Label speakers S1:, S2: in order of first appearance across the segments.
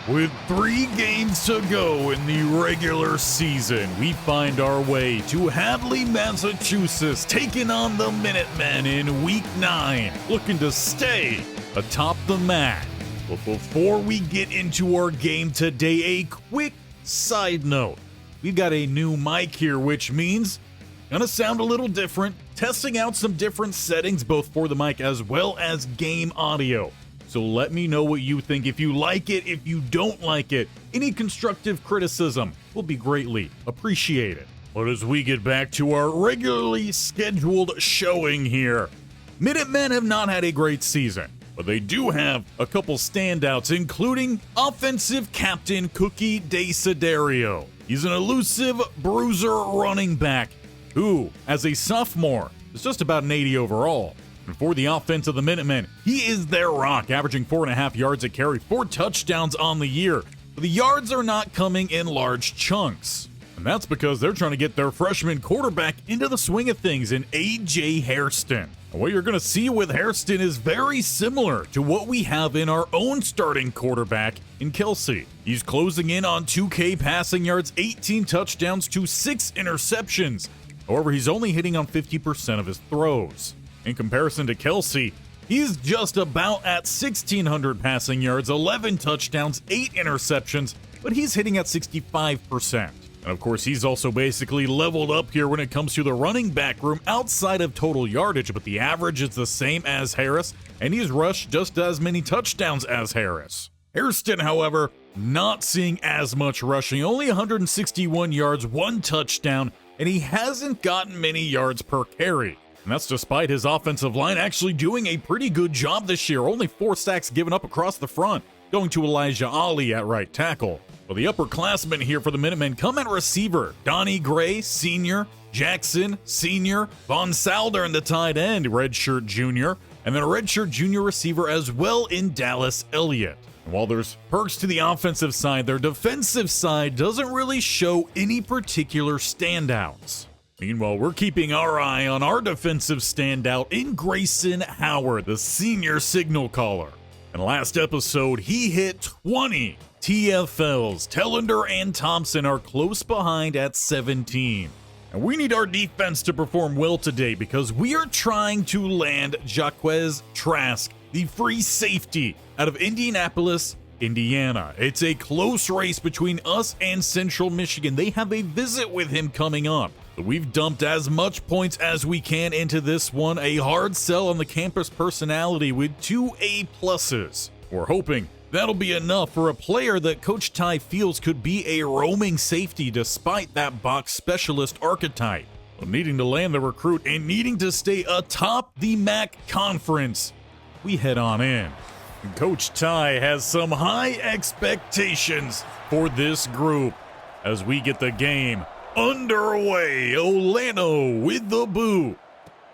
S1: With 3 games to go in the regular season, we find our way to Hadley, Massachusetts, taking on the Minutemen in Week 9, looking to stay atop the MAC. But before we get into our game today, a quick side note. We've got a new mic here, which means gonna sound a little different, testing out some different settings both for the mic as well as game audio. So let me know what you think, if you like it, if you don't like it. Any constructive criticism will be greatly appreciated. But as we get back to our regularly scheduled showing here, Minutemen have not had a great season, but they do have a couple standouts, including offensive captain Cookie DeSiderio. He's an elusive bruiser running back who, as a sophomore, is just about an 80 overall. And for the offense of the Minutemen, he is their rock, averaging 4.5 yards a carry, 4 touchdowns on the year. But the yards are not coming in large chunks. And that's because they're trying to get their freshman quarterback into the swing of things in A.J. Hairston. And what you're going to see with Hairston is very similar to what we have in our own starting quarterback in Kelsey. He's closing in on 2K passing yards, 18 touchdowns to 6 interceptions. However, he's only hitting on 50% of his throws. In comparison to Kelsey, he's just about at 1,600 passing yards, 11 touchdowns, 8 interceptions, but he's hitting at 65%. And of course, he's also basically leveled up here when it comes to the running back room outside of total yardage, but the average is the same as Harris, and he's rushed just as many touchdowns as Harris. Hairston, however, not seeing as much rushing, only 161 yards, 1 touchdown, and he hasn't gotten many yards per carry. And that's despite his offensive line actually doing a pretty good job this year. Only 4 sacks given up across the front, going to Elijah Ali at right tackle. Well, the upperclassmen here for the Minutemen come at receiver. Donnie Gray, senior. Jackson, senior. Von Saldern, the tight end, redshirt junior. And then a redshirt junior receiver as well in Dallas Elliott. And while there's perks to the offensive side, their defensive side doesn't really show any particular standouts. Meanwhile, we're keeping our eye on our defensive standout in Grayson Howard, the senior signal caller. And last episode, he hit 20 TFLs. Tellender and Thompson are close behind at 17. And we need our defense to perform well today because we are trying to land Jaquez Trask, the free safety out of Indianapolis, Indiana. It's a close race between us and Central Michigan. They have a visit with him coming up. We've dumped as much points as we can into this one. A hard sell on the campus personality with 2 A+. We're hoping that'll be enough for a player that Coach Ty feels could be a roaming safety despite that box specialist archetype. But needing to land the recruit and needing to stay atop the MAC conference, we head on in. Coach Ty has some high expectations for this group as we get the game underway. Olano with the boot.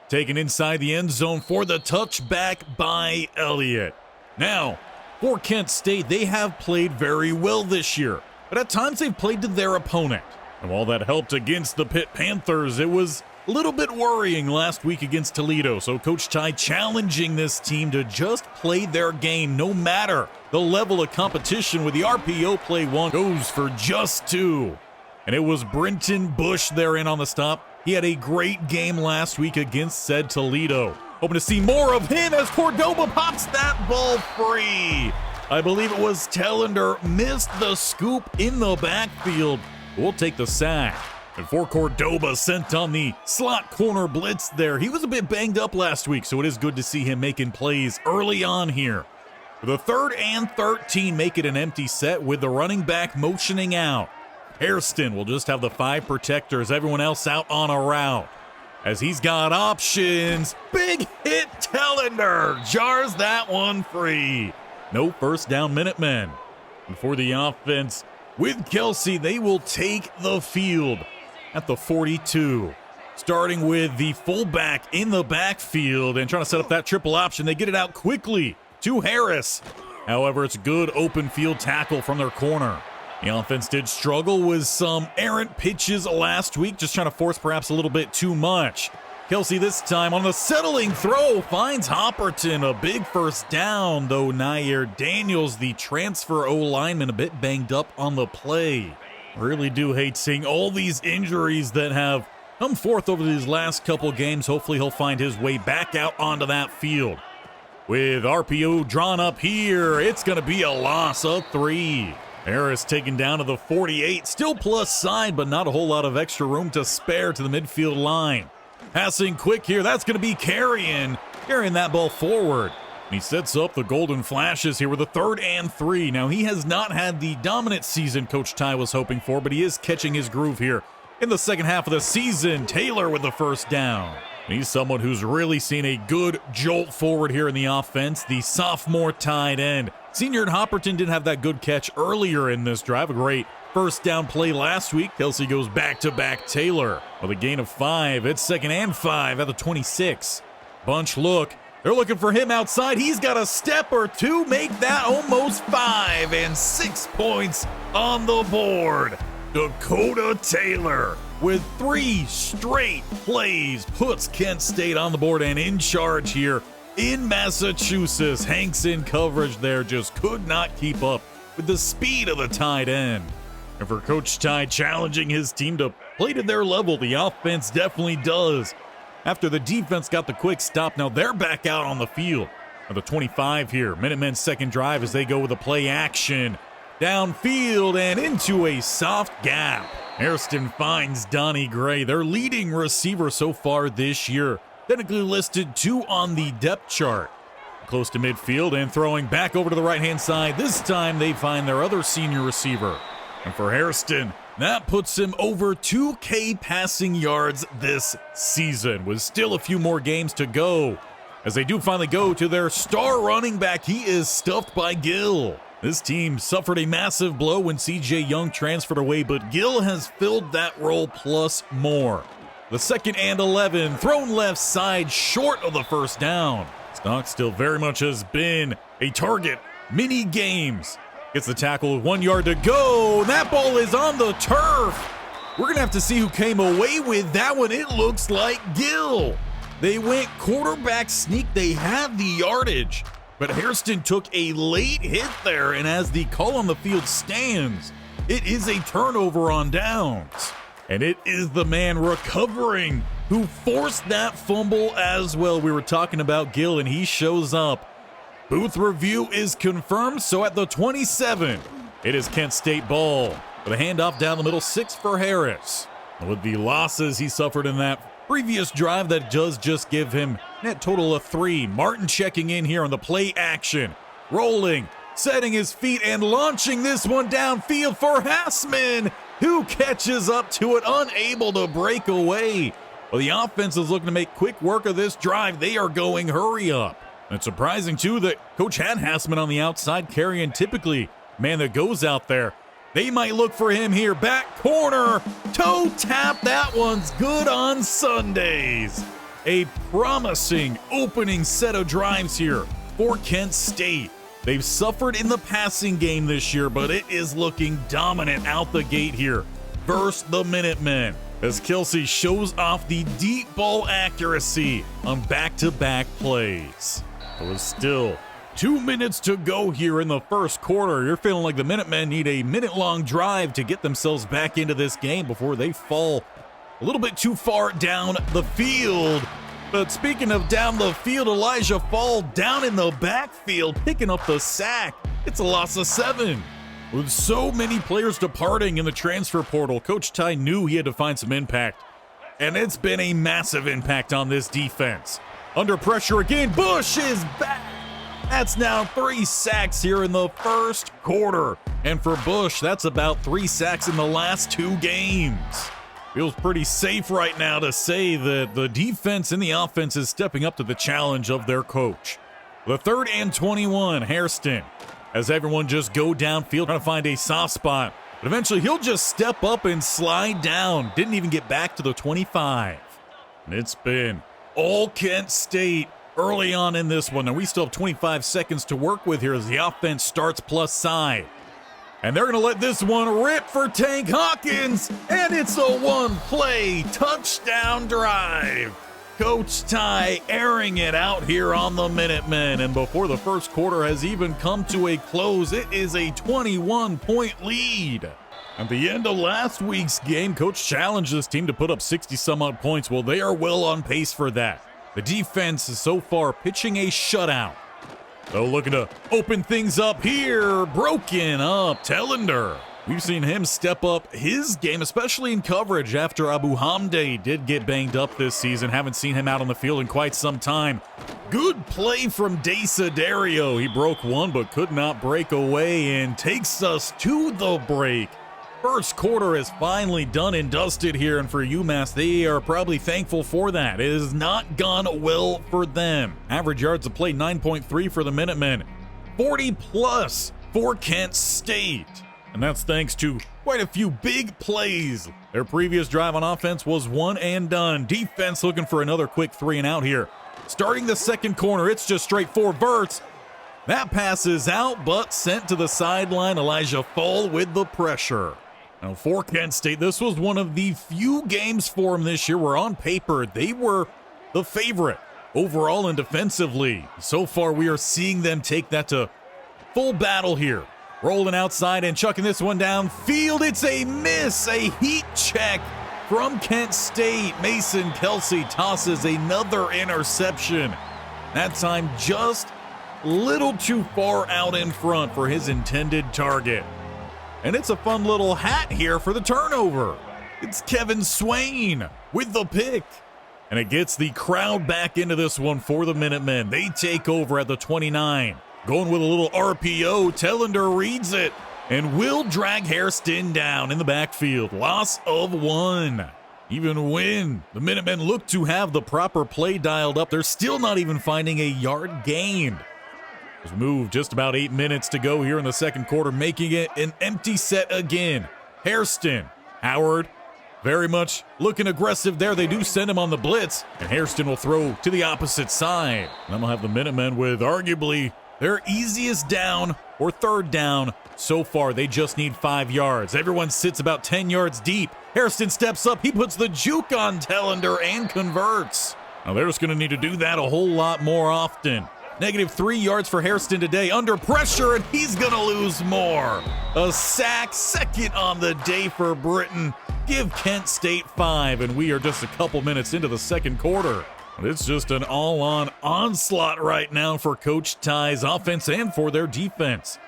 S1: Taken inside the end zone for the touchback by Elliott. Now, for Kent State, they have played very well this year, but at times they've played to their opponent. And while that helped against the Pitt Panthers, it was a little bit worrying last week against Toledo. So Coach Ty challenging this team to just play their game no matter the level of competition. With the RPO play, one goes for just 2. And it was Brenton Bush there in on the stop. He had a great game last week against said Toledo. Hoping to see more of him as Cordoba pops that ball free. I believe it was Tellender missed the scoop in the backfield. We'll take the sack. And for Cordoba sent on the slot corner blitz there. He was a bit banged up last week, so it is good to see him making plays early on here. For the 3rd and 13, make it an empty set with the running back motioning out. Hairston will just have the 5 protectors, everyone else out on a route. As he's got options, big hit Tellender, jars that one free. No first down Minutemen. And for the offense, with Kelsey, they will take the field at the 42. Starting with the fullback in the backfield and trying to set up that triple option. They get it out quickly to Harris. However, it's good open field tackle from their corner. The offense did struggle with some errant pitches last week, just trying to force perhaps a little bit too much. Kelsey this time on the settling throw finds Hopperton. A big first down, though Nair Daniels, the transfer O-lineman, a bit banged up on the play. Really do hate seeing all these injuries that have come forth over these last couple games. Hopefully he'll find his way back out onto that field. With RPO drawn up here, it's going to be a loss of 3. Harris taken down to the 48, still plus side, but not a whole lot of extra room to spare to the midfield line. Passing quick here, that's going to be carrying that ball forward. And he sets up the golden flashes here with a 3rd and 3. Now, he has not had the dominant season Coach Ty was hoping for, but he is catching his groove here in the second half of the season. Taylor with the first down. He's someone who's really seen a good jolt forward here in the offense, the sophomore tight end. Senior Hopperton didn't have that good catch earlier in this drive. A great first down play last week. Kelsey goes back-to-back Taylor with a gain of 5. It's 2nd and 5 at the 26. Bunch look. They're looking for him outside. He's got a step or two. Make that almost 5 and 6 points on the board. Dakota Taylor with 3 straight plays puts Kent State on the board and in charge here in Massachusetts. Hanks in coverage there, just could not keep up with the speed of the tight end. And for Coach Ty challenging his team to play to their level, the offense definitely does. After the defense got the quick stop, now they're back out on the field. At the 25 here, Minutemen's second drive as they go with a play action. Downfield and into a soft gap. Hairston finds Donnie Gray, their leading receiver so far this year. Technically listed 2 on the depth chart. Close to midfield and throwing back over to the right-hand side. This time they find their other senior receiver. And for Hairston, that puts him over 2K passing yards this season, with still a few more games to go. As they do finally go to their star running back, he is stuffed by Gill. This team suffered a massive blow when CJ Young transferred away, but Gill has filled that role plus more. The 2nd and 11, thrown left side short of the first down. Stock still very much has been a target. Mini games. Gets the tackle with 1 yard to go. That ball is on the turf. We're going to have to see who came away with that one. It looks like Gill. They went quarterback sneak. They had the yardage. But Hairston took a late hit there, and as the call on the field stands, it is a turnover on downs. And it is the man recovering who forced that fumble as well. We were talking about Gill, and he shows up. Booth review is confirmed, so at the 27, it is Kent State ball. With a handoff down the middle, 6 for Harris. And with the losses he suffered in that previous drive, that does just give him net total of 3. Martin checking in here on the play action. Rolling, setting his feet, and launching this one downfield for Hassman, who catches up to it, unable to break away. Well, the offense is looking to make quick work of this drive. They are going hurry up. It's surprising, too, that Coach had Hassman on the outside carrying. Typically, man that goes out there. They might look for him here. Back corner, toe tap. That one's good on Sundays. A promising opening set of drives here for Kent State. They've suffered in the passing game this year, but it is looking dominant out the gate here versus the Minutemen, as Kelsey shows off the deep ball accuracy on back-to-back plays. It was still 2 minutes to go here in the first quarter. You're feeling like the Minutemen need a minute-long drive to get themselves back into this game before they fall a little bit too far down the field. But speaking of down the field, Elijah Fall down in the backfield, picking up the sack. It's a loss of 7. With so many players departing in the transfer portal, Coach Ty knew he had to find some impact. And it's been a massive impact on this defense. Under pressure again, Bush is back. That's now 3 sacks here in the first quarter. And for Bush, that's about 3 sacks in the last 2 games. Feels pretty safe right now to say that the defense and the offense is stepping up to the challenge of their coach. The 3rd and 21, Hairston, as everyone just go downfield trying to find a soft spot. But eventually he'll just step up and slide down. Didn't even get back to the 25. And it's been all Kent State early on in this one. And we still have 25 seconds to work with here as the offense starts plus side. And they're going to let this one rip for Tank Hawkins. And it's a 1-play touchdown drive. Coach Ty airing it out here on the Minutemen, and before the first quarter has even come to a close, it is a 21-point lead. At the end of last week's game, Coach challenged this team to put up 60-some-odd points. Well, they are well on pace for that. The defense is so far pitching a shutout. So looking to open things up here, broken up, Tellender. We've seen him step up his game, especially in coverage after Abu Hamde did get banged up this season. Haven't seen him out on the field in quite some time. Good play from Desiderio. He broke one but could not break away and takes us to the break. First quarter is finally done and dusted here, and for UMass, they are probably thankful for that. It has not gone well for them. Average yards of play 9.3 for the Minutemen, 40 plus for Kent State. And that's thanks to quite a few big plays. Their previous drive on offense was one and done. Defense looking for another quick 3 and out here. Starting the second corner, it's just straight for Verts. That pass is out, but sent to the sideline. Elijah Fall with the pressure. Now for Kent State, this was one of the few games for them this year where on paper they were the favorite overall and defensively. So far we are seeing them take that to full battle here. Rolling outside and chucking this one downfield. It's a miss, a heat check from Kent State. Mason Kelsey tosses another interception. That time just a little too far out in front for his intended target. And it's a fun little hat here for the turnover. It's Kevin Swain with the pick. And it gets the crowd back into this one for the Minutemen. They take over at the 29. Going with a little RPO, Tellender reads it and will drag Hairston down in the backfield. Loss of 1. Even when the Minutemen look to have the proper play dialed up, they're still not even finding a yard gained. There's moved just about 8 minutes to go here in the second quarter, making it an empty set again. Hairston, Howard, very much looking aggressive there. They do send him on the blitz, and Hairston will throw to the opposite side. And then we'll have the Minutemen with arguably their easiest down or third down so far. They just need 5 yards. Everyone sits about 10 yards deep. Hairston steps up. He puts the juke on Tellender and converts. Now they're just going to need to do that a whole lot more often. -3 yards for Hairston today. Under pressure, and he's going to lose more. A sack, second on the day for Britain. Give Kent State 5, and we are just a couple minutes into the second quarter. It's just an all-on onslaught right now for Coach Ty's offense and for their defense.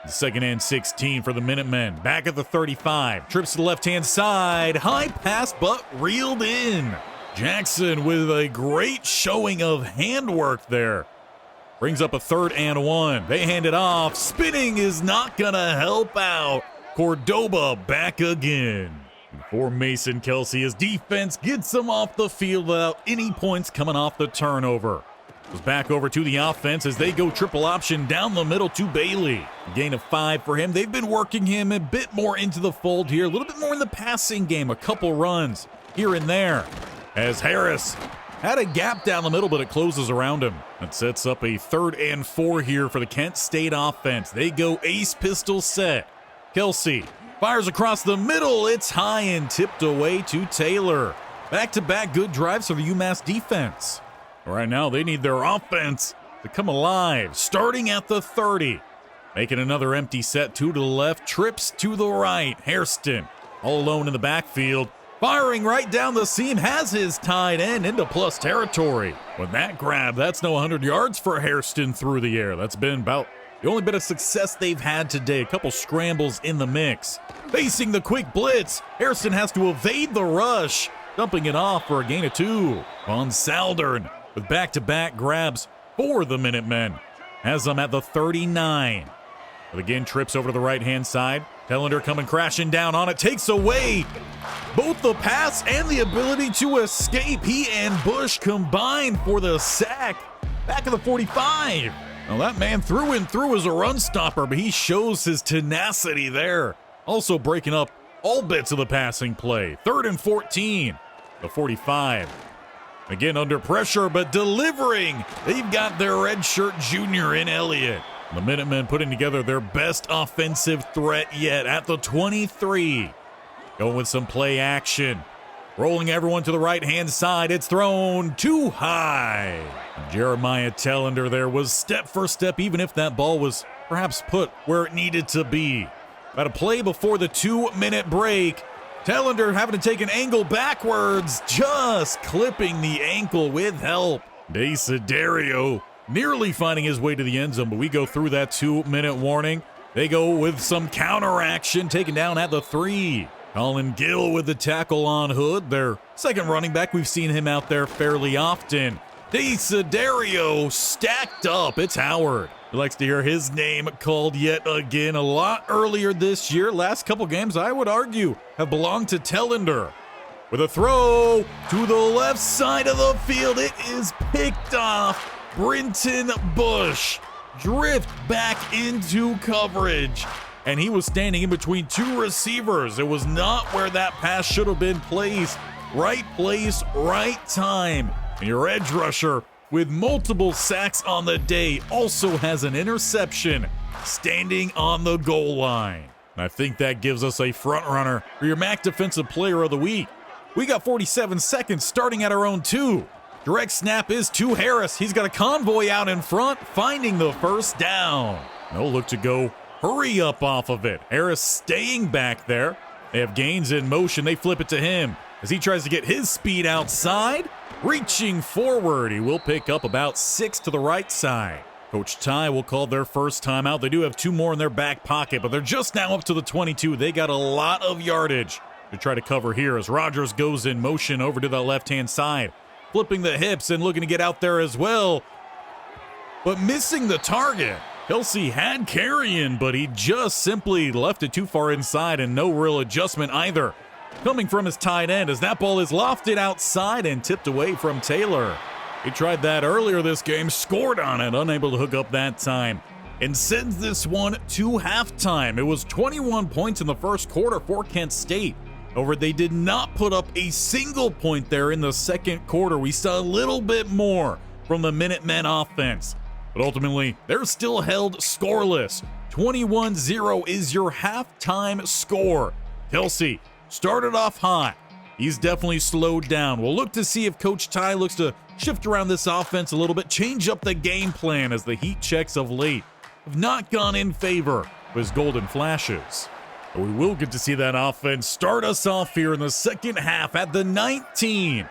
S1: The second and 16 for the Minutemen. Back at the 35. Trips to the left-hand side. High pass, but reeled in. Jackson with a great showing of handwork there. Brings up a 3rd and 1. They hand it off. Spinning is not going to help out. Cordoba back again. For Mason Kelsey, his defense gets him off the field without any points coming off the turnover. Goes back over to the offense as they go triple option down the middle to Bailey. A gain of 5 for him. They've been working him a bit more into the fold here, a little bit more in the passing game, a couple runs here and there. As Harris had a gap down the middle, but it closes around him. That sets up a 3rd and 4 here for the Kent State offense. They go ace pistol set. Kelsey fires across the middle. It's high and tipped away to Taylor. Back-to-back good drives for the UMass defense. Right now, they need their offense to come alive. Starting at the 30. Making another empty set, 2 to the left. Trips to the right. Hairston all alone in the backfield. Firing right down the seam. Has his tight end into plus territory. With that grab, that's no 100 yards for Hairston through the air. That's been about the only bit of success they've had today. A couple scrambles in the mix. Facing the quick blitz, Hairston has to evade the rush, dumping it off for a gain of 2. Von Saldern with back-to-back grabs for the Minutemen. Has them at the 39. But again, trips over to the right-hand side. Tellender coming crashing down on it. Takes away both the pass and the ability to escape. He and Bush combined for the sack. Back of the 45. Now that man through and through is a run stopper, but he shows his tenacity there. Also breaking up all bits of the passing play. 3rd and 14. The 45. Again under pressure, but delivering. They've got their redshirt junior in Elliott. The Minutemen putting together their best offensive threat yet at the 23. Going with some play action. Rolling everyone to the right-hand side. It's thrown too high. Jeremiah Tellender there was step for step, even if that ball was perhaps put where it needed to be. About a play before the 2-minute break. Tellender having to take an angle backwards, just clipping the ankle with help. Desiderio nearly finding his way to the end zone, but we go through that 2-minute warning. They go with some counter action, taken down at the 3. Colin Gill with the tackle on Hood, their second running back. We've seen him out there fairly often. Desiderio stacked up. It's Howard. He likes to hear his name called yet again. A lot earlier this year. Last couple games, I would argue, have belonged to Tellender. With a throw to the left side of the field. It is picked off. Brinton Bush drift back into coverage. And he was standing in between two receivers. It was not where that pass should have been placed. Right place, right time. And your edge rusher, with multiple sacks on the day, also has an interception standing on the goal line. And I think that gives us a front runner for your MAC Defensive Player of the Week. We got 47 seconds starting at our own 2. Direct snap is to Harris. He's got a convoy out in front, finding the first down. No look to go. Hurry up off of it. Harris staying back there. They have gains in motion. They flip it to him as he tries to get his speed outside. Reaching forward, he will pick up about 6 to the right side. Coach Ty will call their first timeout. They do have 2 more in their back pocket, but they're just now up to the 22. They got a lot of yardage to try to cover here as Rogers goes in motion over to the left-hand side. Flipping the hips and looking to get out there as well, but missing the target. Kelsey had carrying, but he just simply left it too far inside and no real adjustment either. Coming from his tight end as that ball is lofted outside and tipped away from Taylor. He tried that earlier this game, scored on it, unable to hook up that time, and sends this one to halftime. It was 21 points in the first quarter for Kent State. However, they did not put up a single point there in the second quarter. We saw a little bit more from the Minutemen offense, but ultimately, they're still held scoreless. 21-0 is your halftime score. Kelsey started off hot. He's definitely slowed down. We'll look to see if Coach Ty looks to shift around this offense a little bit, change up the game plan as the heat checks of late have not gone in favor of his golden flashes. But we will get to see that offense start us off here in the second half at the 19.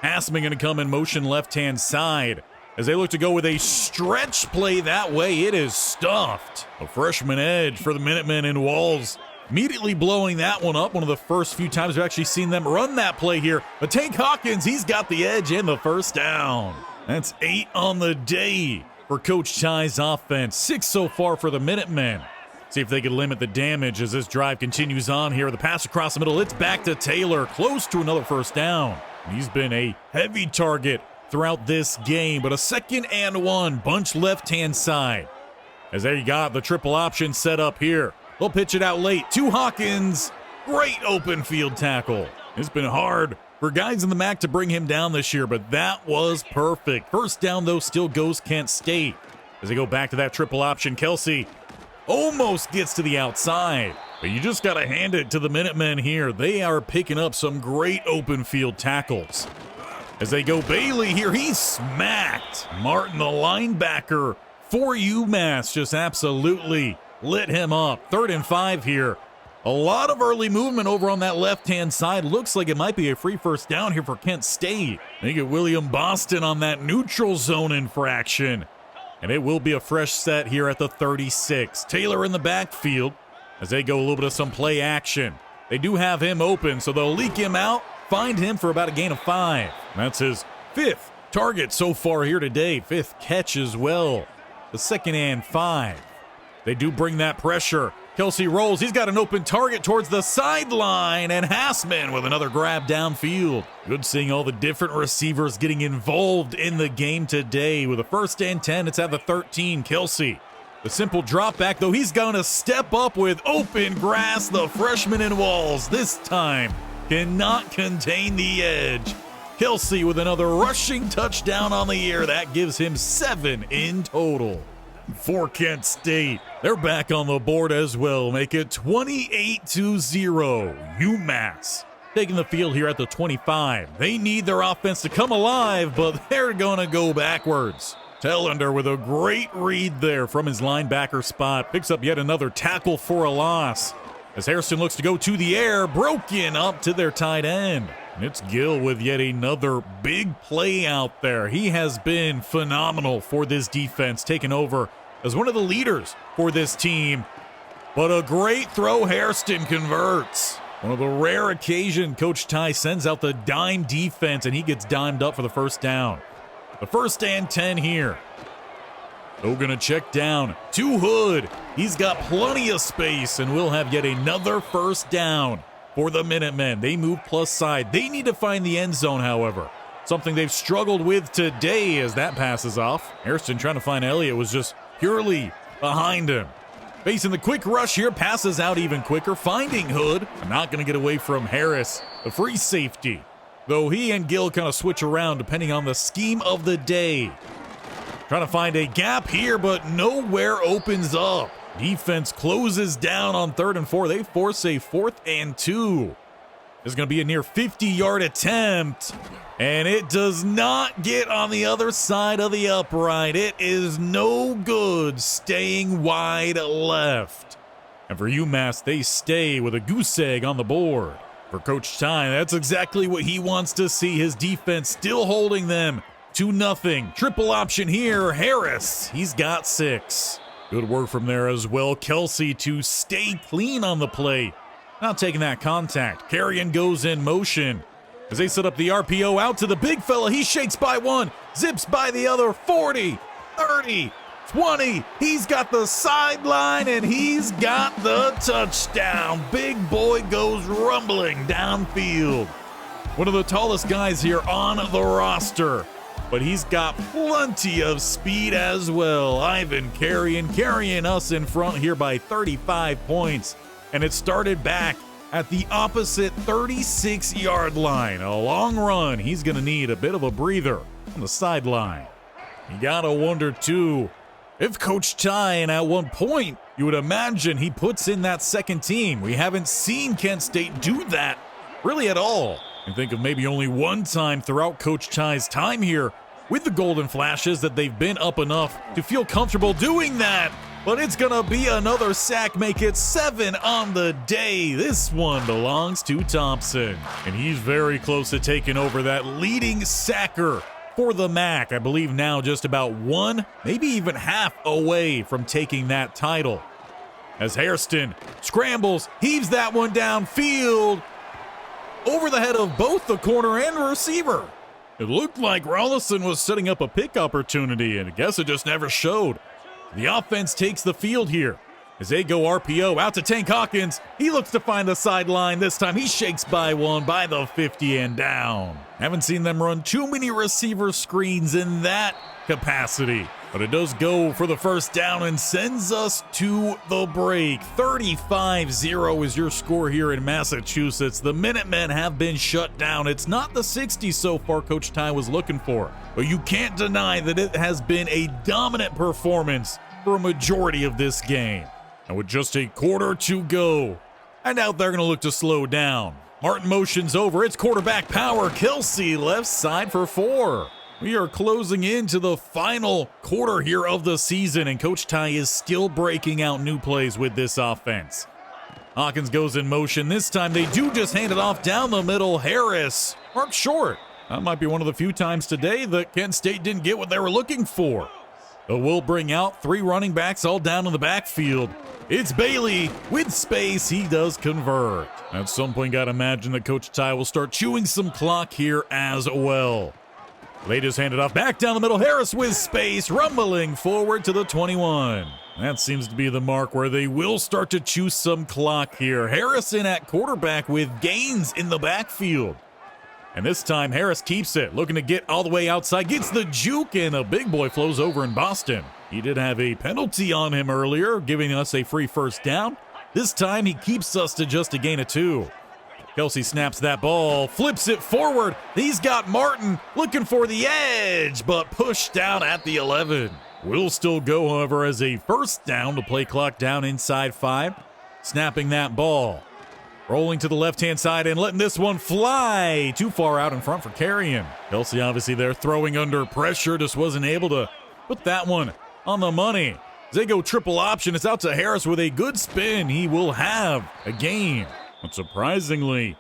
S1: Hassman going to come in motion left-hand side as they look to go with a stretch play that way. It is stuffed. A freshman edge for the Minutemen in Walls. Immediately blowing that one up. One of the first few times we've actually seen them run that play here. But Tank Hawkins, he's got the edge and the first down. That's 8 on the day for Coach Ty's offense. 6 so far for the Minutemen. See if they can limit the damage as this drive continues on here. The pass across the middle. It's back to Taylor. Close to another first down. He's been a heavy target throughout this game. But a 2nd and 1. Bunch left-hand side. As they got the triple option set up here. They'll pitch it out late to Hawkins. Great open field tackle. It's been hard for guys in the MAC to bring him down this year, but that was perfect. First down, though, still goes Kent State. As they go back to that triple option, Kelsey almost gets to the outside. But you just got to hand it to the Minutemen here. They are picking up some great open field tackles. As they go Bailey here, he's smacked. Martin, the linebacker for UMass, just absolutely lit him up. 3rd and 5 here. A lot of early movement over on that left-hand side. Looks like it might be a free first down here for Kent State. They get William Boston on that neutral zone infraction. And it will be a fresh set here at the 36. Taylor in the backfield as they go a little bit of some play action. They do have him open, so they'll leak him out, find him for about a gain of 5. That's his 5th target so far here today. 5th catch as well. The 2nd and 5. They do bring that pressure. Kelsey rolls. He's got an open target towards the sideline, and Hassman with another grab downfield. Good seeing all the different receivers getting involved in the game today. With a 1st and 10, it's at the 13. Kelsey, the simple drop back, though he's going to step up with open grass. The freshman in Walls this time cannot contain the edge. Kelsey with another rushing touchdown on the year. That gives him 7 in total. For Kent State, they're back on the board as well. Make it 28-0. UMass taking the field here at the 25. They need their offense to come alive, but they're going to go backwards. Tellender with a great read there from his linebacker spot. Picks up yet another tackle for a loss. As Hairston looks to go to the air, broken up to their tight end. And it's Gill with yet another big play out there. He has been phenomenal for this defense, taking over as one of the leaders for this team. But a great throw, Hairston converts. One of the rare occasions Coach Ty sends out the dime defense, and he gets dimed up for the first down. The 1st and 10 here. So gonna check down to Hood. He's got plenty of space, and we'll have yet another first down for the Minutemen. They move plus side. They need to find the end zone, however. Something they've struggled with today as that passes off. Hairston trying to find Elliott was just purely behind him. Facing the quick rush here, passes out even quicker, finding Hood. Not gonna get away from Harris, the free safety. Though he and Gill kind of switch around depending on the scheme of the day. Trying to find a gap here, but nowhere opens up. Defense closes down on 3rd and 4. They force a 4th and 2. This is going to be a near 50-yard attempt. And it does not get on the other side of the upright. It is no good, staying wide left. And for UMass, they stay with a goose egg on the board. For Coach Ty, that's exactly what he wants to see. His defense still holding them 2-0. Triple option here. Harris, he's got 6. Good work from there as well. Kelsey to stay clean on the play. Not taking that contact. Carrion goes in motion. As they set up the RPO out to the big fella. He shakes by one, zips by the other. 40, 30, 20. He's got the sideline and he's got the touchdown. Big boy goes rumbling downfield. One of the tallest guys here on the roster, but he's got plenty of speed as well. Ivan carrying us in front here by 35 points. And it started back at the opposite 36-yard line. A long run. He's going to need a bit of a breather on the sideline. You got to wonder, too, if Coach Ty, and at one point, you would imagine he puts in that second team. We haven't seen Kent State do that really at all. And think of maybe only one time throughout Coach Ty's time here with the Golden Flashes that they've been up enough to feel comfortable doing that. But it's going to be another sack, make it 7 on the day. This one belongs to Thompson. And he's very close to taking over that leading sacker for the MAC. I believe now just about 1, maybe even half away from taking that title. As Hairston scrambles, heaves that one downfield over the head of both the corner and receiver. It looked like Rollison was setting up a pick opportunity, and I guess it just never showed. The offense takes the field here as they go RPO out to Tank Hawkins. He looks to find the sideline. This time he shakes by one by the 50 and down. Haven't seen them run too many receiver screens in that capacity, but it does go for the first down and sends us to the break. 35-0 is your score here in Massachusetts. The Minutemen have been shut down. It's not the 60 so far Coach Ty was looking for, but you can't deny that it has been a dominant performance for a majority of this game. And with just a quarter to go, I doubt they're going to look to slow down. Martin motions over. It's quarterback power. Kelsey left side for 4. We are closing into the final quarter here of the season, and Coach Ty is still breaking out new plays with this offense. Hawkins goes in motion. This time they do just hand it off down the middle. Harris marked short. That might be one of the few times today that Kent State didn't get what they were looking for. But we'll bring out 3 running backs all down in the backfield. It's Bailey with space. He does convert. At some point, got to imagine that Coach Ty will start chewing some clock here as well. Latest handed off back down the middle. Harris with space, rumbling forward to the 21. That seems to be the mark where they will start to chew some clock here. Harrison at quarterback with Gaines in the backfield. And this time Harris keeps it, looking to get all the way outside, gets the juke, and a big boy flows over in Boston. He did have a penalty on him earlier, giving us a free first down. This time he keeps us to just a gain of 2. Kelsey snaps that ball, flips it forward. He's got Martin looking for the edge, but pushed down at the 11. Will still go, however, as a first down to play clock down inside 5. Snapping that ball. Rolling to the left-hand side and letting this one fly. Too far out in front for carrying. Kelsey obviously there throwing under pressure. Just wasn't able to put that one on the money. As they go triple option, it's out to Harris with a good spin. He will have a gain. But surprisingly,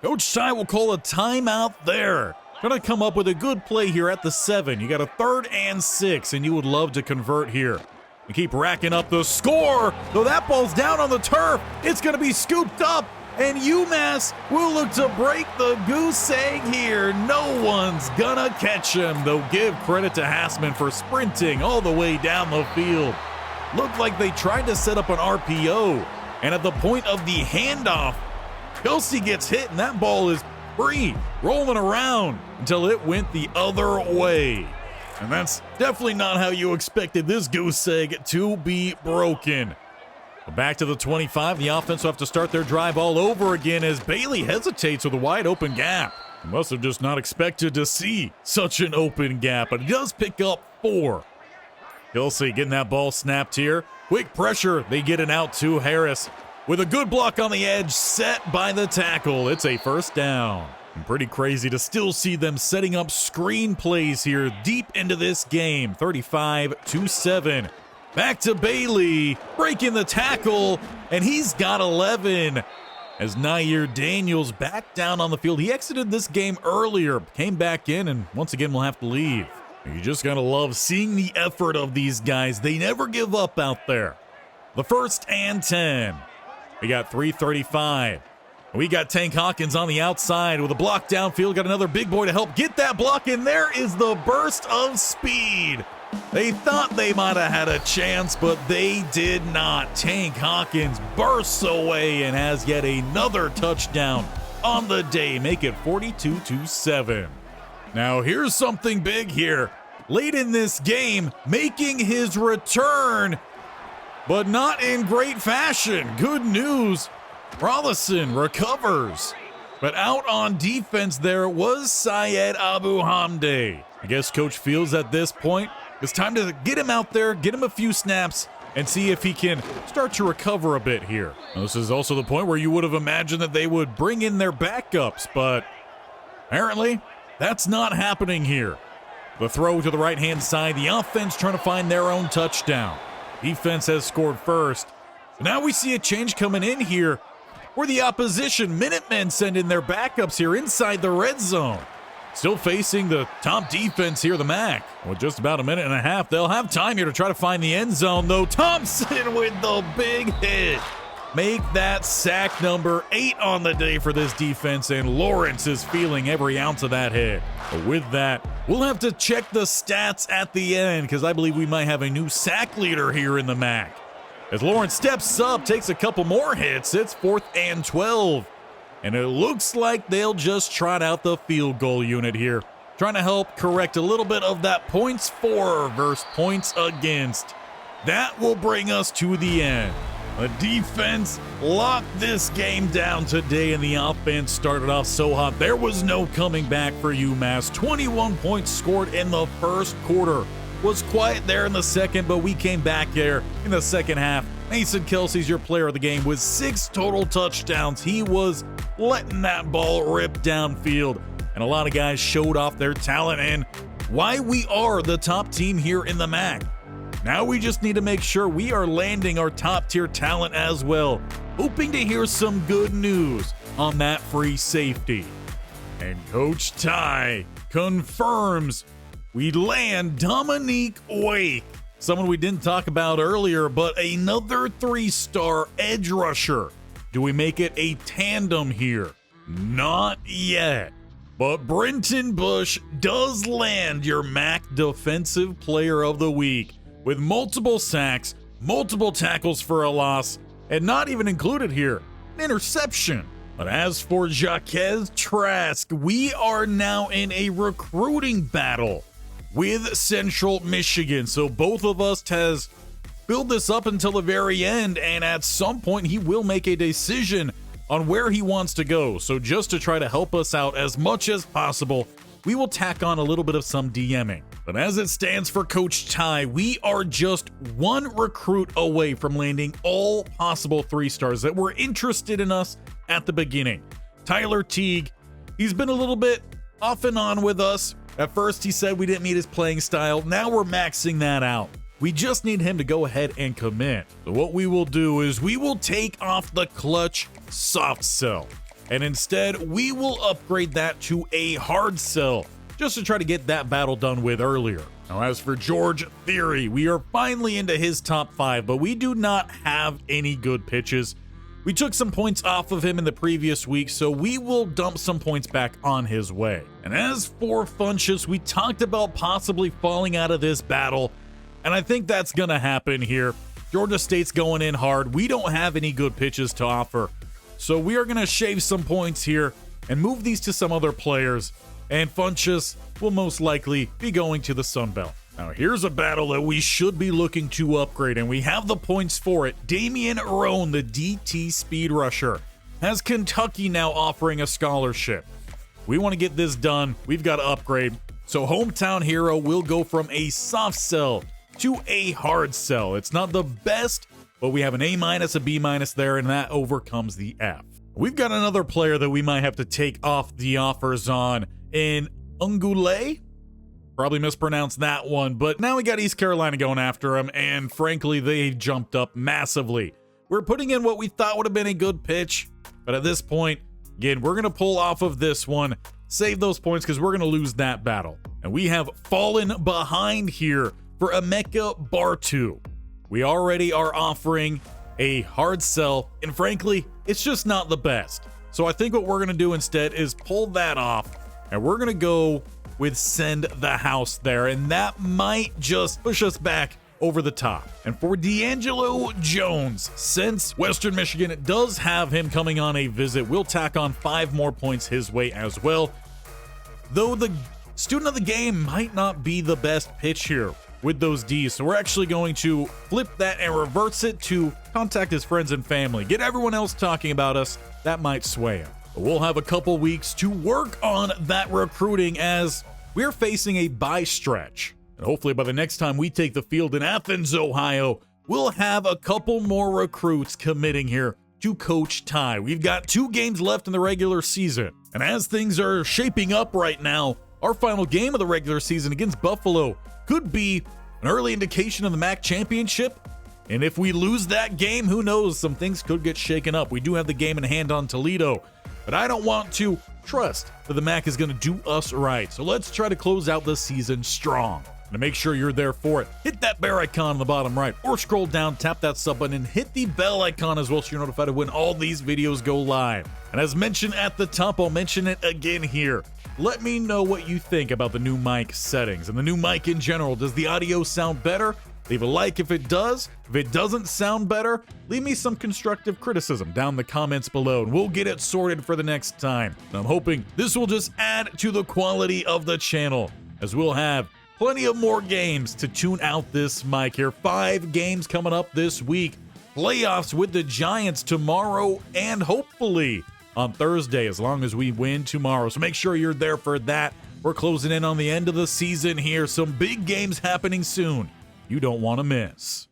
S1: Coach Ty will call a timeout there. Gonna come up with a good play here at the 7. You got a 3rd and 6, and you would love to convert here. And keep racking up the score. Though that ball's down on the turf, it's gonna be scooped up. And UMass will look to break the goose egg here. No one's gonna catch him. They'll give credit to Hassman for sprinting all the way down the field. Looked like they tried to set up an RPO. And at the point of the handoff, Kelsey gets hit and that ball is free, rolling around until it went the other way. And that's definitely not how you expected this goose egg to be broken. Back to the 25. The offense will have to start their drive all over again as Bailey hesitates with a wide open gap. He must have just not expected to see such an open gap, but he does pick up 4. Kelsey getting that ball snapped here. Quick pressure. They get it out to Harris with a good block on the edge set by the tackle. It's a first down. And pretty crazy to still see them setting up screen plays here deep into this game. 35-7. Back to Bailey, breaking the tackle, and he's got 11. As Nair Daniels back down on the field. He exited this game earlier, came back in, and once again will have to leave. You just gotta love seeing the effort of these guys. They never give up out there. The 1st and 10. We got 3:35. We got Tank Hawkins on the outside with a block downfield. Got another big boy to help get that block, and there is the burst of speed. They thought they might have had a chance, but they did not. Tank Hawkins bursts away and has yet another touchdown on the day. Make it 42-7. Now here's something big here. Late in this game, making his return, but not in great fashion. Good news, Rollison recovers. But out on defense there was Syed Abu Hamdi. I guess coach feels at this point it's time to get him out there, get him a few snaps, and see if he can start to recover a bit here. Now, this is also the point where you would have imagined that they would bring in their backups, but apparently that's not happening here. The throw to the right-hand side, the offense trying to find their own touchdown. Defense has scored first. So now we see a change coming in here where the opposition, Minutemen, send in their backups here inside the red zone. Still facing the top defense here, the MAC. With just about a minute and a half, they'll have time here to try to find the end zone, though. Thompson with the big hit. Make that sack number 8 on the day for this defense, and Lawrence is feeling every ounce of that hit. But with that, we'll have to check the stats at the end because I believe we might have a new sack leader here in the MAC. As Lawrence steps up, takes a couple more hits, it's 4th and 12. And it looks like they'll just trot out the field goal unit here, trying to help correct a little bit of that points for versus points against. That will bring us to the end. The defense locked this game down today, and the offense started off so hot. There was no coming back for UMass. 21 points scored in the first quarter. Was quiet there in the second, but we came back there in the second half. Mason Kelsey's your player of the game with 6 total touchdowns. He was letting that ball rip downfield, and a lot of guys showed off their talent and why we are the top team here in the MAC. Now we just need to make sure we are landing our top tier talent as well. Hoping to hear some good news on that free safety. And Coach Ty confirms we land Dominique Wake, someone we didn't talk about earlier, but another 3-star edge rusher. Do we make it a tandem here? Not yet. But Brenton Bush does land your MAC Defensive Player of the Week with multiple sacks, multiple tackles for a loss, and not even included here, an interception. But as for Jaquez Trask, we are now in a recruiting battle with Central Michigan. So both of us has built this up until the very end, and at some point he will make a decision on where he wants to go. So just to try to help us out as much as possible, we will tack on a little bit of some DMing. But as it stands for Coach Ty, we are just one recruit away from landing all possible 3-stars that were interested in us at the beginning. Tyler Teague, he's been a little bit off and on with us. At first, he said we didn't meet his playing style. Now we're maxing that out. We just need him to go ahead and commit. So what we will do is we will take off the clutch soft sell, and instead we will upgrade that to a hard sell just to try to get that battle done with earlier. Now, as for George Theory, we are finally into his top 5, but we do not have any good pitches. We took some points off of him in the previous week, so we will dump some points back on his way. And as for Funchess, we talked about possibly falling out of this battle, and I think that's going to happen here. Georgia State's going in hard. We don't have any good pitches to offer, so we are going to shave some points here and move these to some other players, and Funchess will most likely be going to the Sun Belt. Now, here's a battle that we should be looking to upgrade, and we have the points for it. Damian Roan, the DT speed rusher, has Kentucky now offering a scholarship. We want to get this done. We've got to upgrade. So Hometown Hero will go from a soft sell to a hard sell. It's not the best, but we have an A-, a B- there, and that overcomes the F. We've got another player that we might have to take off the offers on in Ungule. Probably mispronounced that one, but now we got East Carolina going after him, and frankly, they jumped up massively. We're putting in what we thought would have been a good pitch, but at this point, again, we're going to pull off of this one, save those points because we're going to lose that battle. And we have fallen behind here for Emeka Bartu. We already are offering a hard sell, and frankly, it's just not the best. So I think what we're going to do instead is pull that off, and we're going to go with send the house there, and that might just push us back over the top. And for D'Angelo Jones, since Western Michigan does have him coming on a visit, we'll tack on 5 more points his way as well. Though the student of the game might not be the best pitch here with those D's, so we're actually going to flip that and reverse it to contact his friends and family. Get everyone else talking about us. That might sway him. We'll have a couple weeks to work on that recruiting as we're facing a bye stretch. And hopefully by the next time we take the field in Athens, Ohio, we'll have a couple more recruits committing here to Coach Ty. We've got 2 games left in the regular season. And as things are shaping up right now, our final game of the regular season against Buffalo could be an early indication of the MAC championship. And if we lose that game, who knows? Some things could get shaken up. We do have the game in hand on Toledo, but I don't want to trust that the MAC is going to do us right. So let's try to close out the season strong. And to make sure you're there for it, hit that bear icon on the bottom right, or scroll down, tap that sub button, and hit the bell icon as well so you're notified of when all these videos go live. And as mentioned at the top, I'll mention it again here. Let me know what you think about the new mic settings and the new mic in general. Does the audio sound better? Leave a like if it does. If it doesn't sound better, leave me some constructive criticism down in the comments below, and we'll get it sorted for the next time. And I'm hoping this will just add to the quality of the channel, as we'll have plenty of more games to tune out this mic here. 5 games coming up this week. Playoffs with the Giants tomorrow and hopefully on Thursday, as long as we win tomorrow. So make sure you're there for that. We're closing in on the end of the season here. Some big games happening soon you don't want to miss.